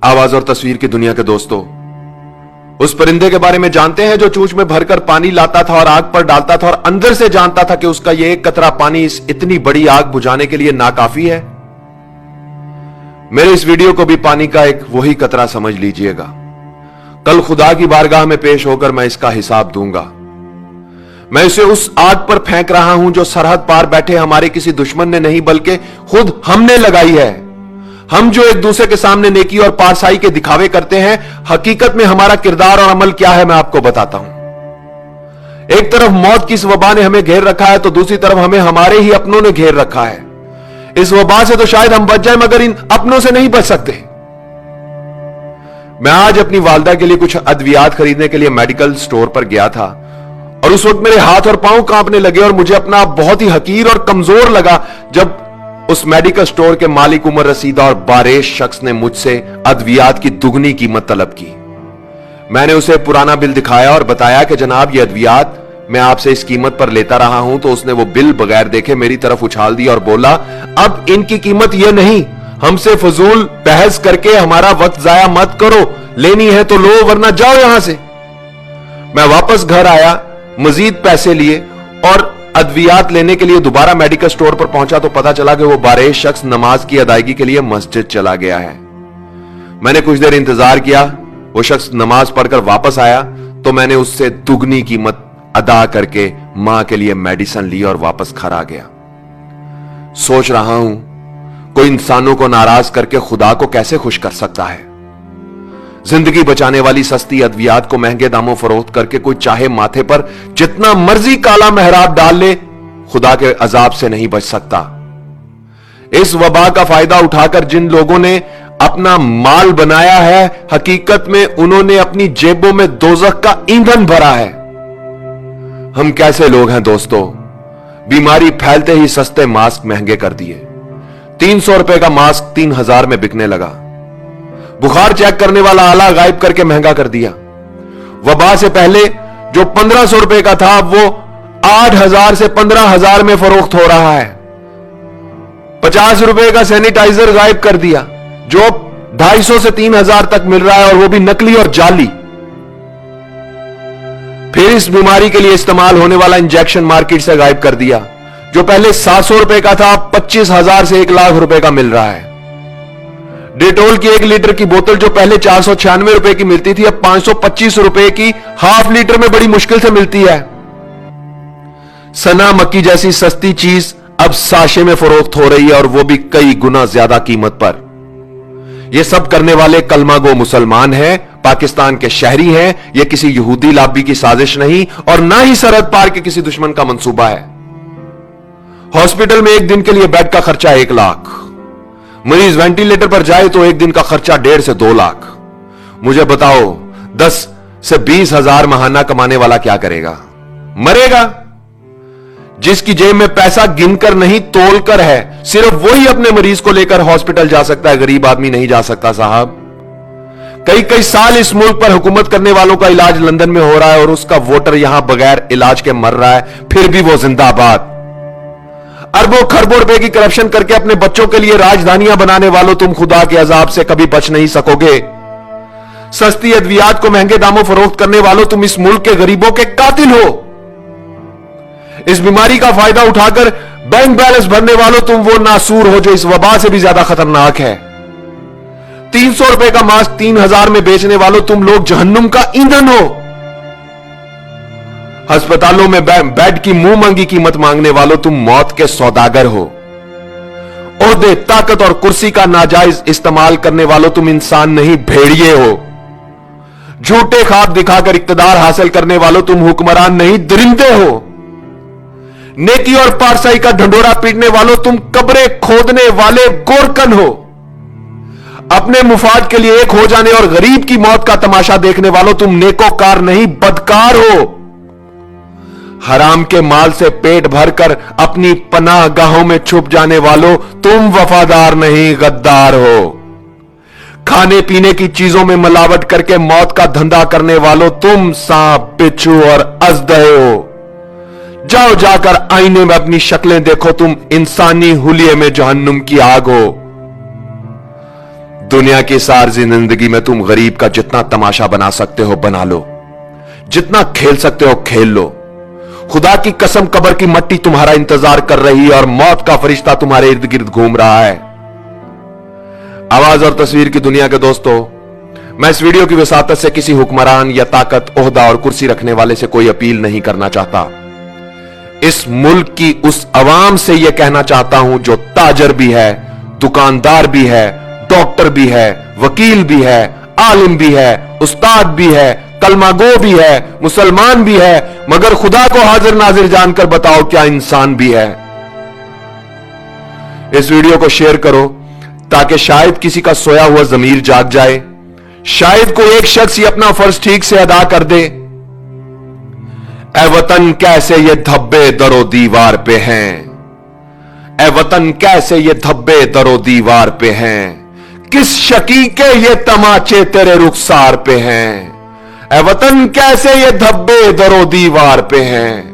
आवाज और तस्वीर की दुनिया के दोस्तों, उस परिंदे के बारे में जानते हैं जो चोंच में भरकर पानी लाता था और आग पर डालता था और अंदर से जानता था कि उसका यह एक कतरा पानी इस इतनी बड़ी आग बुझाने के लिए नाकाफी है। मेरे इस वीडियो को भी पानी का एक वही कतरा समझ लीजिएगा। कल खुदा की बारगाह में पेश होकर मैं इसका हिसाब दूंगा। मैं इसे उस आग पर फेंक रहा हूं जो सरहद पार बैठे हमारे किसी दुश्मन ने नहीं बल्कि खुद हमने लगाई है। हम जो एक दूसरे के सामने नेकी और पारसाई के दिखावे करते हैं, हकीकत में हमारा किरदार और अमल क्या है मैं आपको बताता हूं। एक तरफ मौत की इस वबा ने हमें घेर रखा है तो दूसरी तरफ हमें हमारे ही अपनों ने घेर रखा है। इस वबा से तो शायद हम बच जाएं मगर इन अपनों से नहीं बच सकते। मैं आज अपनी वालदा के लिए कुछ अद्वियात खरीदने के लिए मेडिकल स्टोर पर गया था और उस वक्त मेरे हाथ और पांव कांपने लगे और मुझे अपना बहुत ही हकीर और कमजोर लगा जब उस मेडिकल स्टोर के मालिक उमर रसीदा और बारेश शख्स ने मुझसे अद्वियात की दुगनी कीमत तलब की। मैंने उसे पुराना बिल दिखाया और बताया कि जनाब ये अद्वियात मैं आपसे इस कीमत पर लेता रहा हूं। तो उसने वो बिल बगैर देखे मेरी तरफ उछाल दिया और बोला, अब इनकी कीमत ये नहीं, हमसे फजूल बहस करके हमारा वक्त जाया मत करो, लेनी है तो लो वरना जाओ यहां से। मैं वापस घर आया, मजीद पैसे लिए और अद्वियात लेने के लिए दोबारा मेडिकल स्टोर पर पहुंचा तो पता चला कि वो बारेश शख्स नमाज की अदायगी के लिए मस्जिद चला गया है। मैंने कुछ देर इंतजार किया, वो शख्स नमाज पढ़कर वापस आया तो मैंने उससे दुगनी कीमत अदा करके मां के लिए मेडिसिन ली और वापस घर आ गया। सोच रहा हूं कोई इंसानों को नाराज करके खुदा को कैसे खुश कर सकता है। जिंदगी बचाने वाली सस्ती अद्वियात को महंगे दामों फरोख्त करके कोई चाहे माथे पर जितना मर्जी काला मेहराब डाल ले, खुदा के अजाब से नहीं बच सकता। इस वबा का फायदा उठाकर जिन लोगों ने अपना माल बनाया है, हकीकत में उन्होंने अपनी जेबों में दोजख का ईंधन भरा है। हम कैसे लोग हैं दोस्तों, बीमारी फैलते ही सस्ते मास्क महंगे कर दिए। 300 रुपए का मास्क 3000 में बिकने लगा। बुखार चेक करने वाला आला गायब करके महंगा कर दिया। वबा से पहले जो 1500 रुपए का था वो 8000 से 15000 में फरोख्त हो रहा है। 50 रुपए का सैनिटाइजर गायब कर दिया जो 250 से 3000 तक मिल रहा है और वो भी नकली और जाली। फिर इस बीमारी के लिए इस्तेमाल होने वाला इंजेक्शन मार्केट से गायब कर दिया जो पहले 700 रुपए का था, 25,000 से 1 लाख रुपए का मिल रहा है। डेटोल की 1 लीटर की बोतल जो पहले 496 रुपए की मिलती थी अब 525 रुपए की हाफ लीटर में बड़ी मुश्किल से मिलती है। सना मक्की जैसी सस्ती चीज अब साशे में फरोख्त हो रही है और वो भी कई गुना ज्यादा कीमत पर। ये सब करने वाले कलमागो मुसलमान हैं, पाकिस्तान के शहरी हैं। यह किसी यहूदी लाबी की साजिश नहीं और ना ही सरहद पार के किसी दुश्मन का मंसूबा है। हॉस्पिटल में एक दिन के लिए बेड का खर्चा 1 लाख, मरीज वेंटिलेटर पर जाए तो एक दिन का खर्चा 1.5 से 2 लाख। मुझे बताओ 10 से 20 हजार महाना कमाने वाला क्या करेगा? मरेगा। जिसकी जेब में पैसा गिनकर नहीं तोलकर है, सिर्फ वही अपने मरीज को लेकर हॉस्पिटल जा सकता है, गरीब आदमी नहीं जा सकता साहब। कई कई साल इस मुल्क पर हुकूमत करने वालों का इलाज लंदन में हो रहा है और उसका वोटर यहां बगैर इलाज के मर रहा है, फिर भी वो जिंदाबाद। अरबों खरबों रुपए की करप्शन करके अपने बच्चों के लिए राजधानियां बनाने वालों, तुम खुदा के अजाब से कभी बच नहीं सकोगे। सस्ती अद्वियात को महंगे दामों फरोख्त करने वालों, तुम इस मुल्क के गरीबों के कातिल हो। इस बीमारी का फायदा उठाकर बैंक बैलेंस भरने वालों, तुम वो नासूर हो जो इस वबा से भी ज्यादा खतरनाक है। 300 रुपए का मास्क 3000 में बेचने वालों, तुम लोग जहन्नुम का ईंधन हो। अस्पतालों में बेड की मुंह मांगी कीमत मांगने वालों, तुम मौत के सौदागर हो। ओहदे, ताकत और कुर्सी का नाजायज इस्तेमाल करने वालों, तुम इंसान नहीं भेड़िए हो। झूठे ख्वाब दिखाकर इक्तदार हासिल करने वालों, तुम हुक्मरान नहीं दरिंदे हो। नेकी और पारसाई का ढंडोरा पीटने वालों, तुम कब्रें खोदने वाले गोरकन हो। अपने मुफाद के लिए एक हो जाने और गरीब की मौत का तमाशा देखने वालों, तुम नेकोकार नहीं बदकार हो। हराम के माल से पेट भरकर अपनी पनाह गाहों में छुप जाने वालों, तुम वफादार नहीं गद्दार हो। खाने पीने की चीजों में मिलावट करके मौत का धंधा करने वालों, तुम सांप, बिच्छू और अजदहे हो। जाओ जाकर आईने में अपनी शक्लें देखो, तुम इंसानी हुलिये में जहन्नुम की आग हो। दुनिया की सारी जिंदगी में तुम गरीब का जितना तमाशा बना सकते हो बना लो, जितना खेल सकते हो खेल लो। खुदा की कसम कब्र की मट्टी तुम्हारा इंतजार कर रही है और मौत का फरिश्ता तुम्हारे इर्द गिर्द घूम रहा है। आवाज और तस्वीर की दुनिया के दोस्तों, मैं इस वीडियो की वसातत से किसी हुक्मरान या ताकत, ओहदा और कुर्सी रखने वाले से कोई अपील नहीं करना चाहता। इस मुल्क की उस अवाम से यह कहना चाहता हूं जो ताजर भी है, दुकानदार भी है, डॉक्टर भी है, वकील भी है, आलिम भी है, उस्ताद भी है, कलमागो भी है, मुसलमान भी है, मगर खुदा को हाजिर नाजिर जानकर बताओ क्या इंसान भी है। इस वीडियो को शेयर करो ताकि शायद किसी का सोया हुआ जमीर जाग जाए, शायद कोई एक शख्स ही अपना फर्ज ठीक से अदा कर दे। ए वतन कैसे ये धब्बे दरो दीवार पे हैं, ए वतन कैसे ये धब्बे दरो दीवार पे हैं, किस शकी के ये तमाचे तेरे रुखसार पे हैं। ए वतन कैसे ये धब्बे दरो दीवार पे हैं।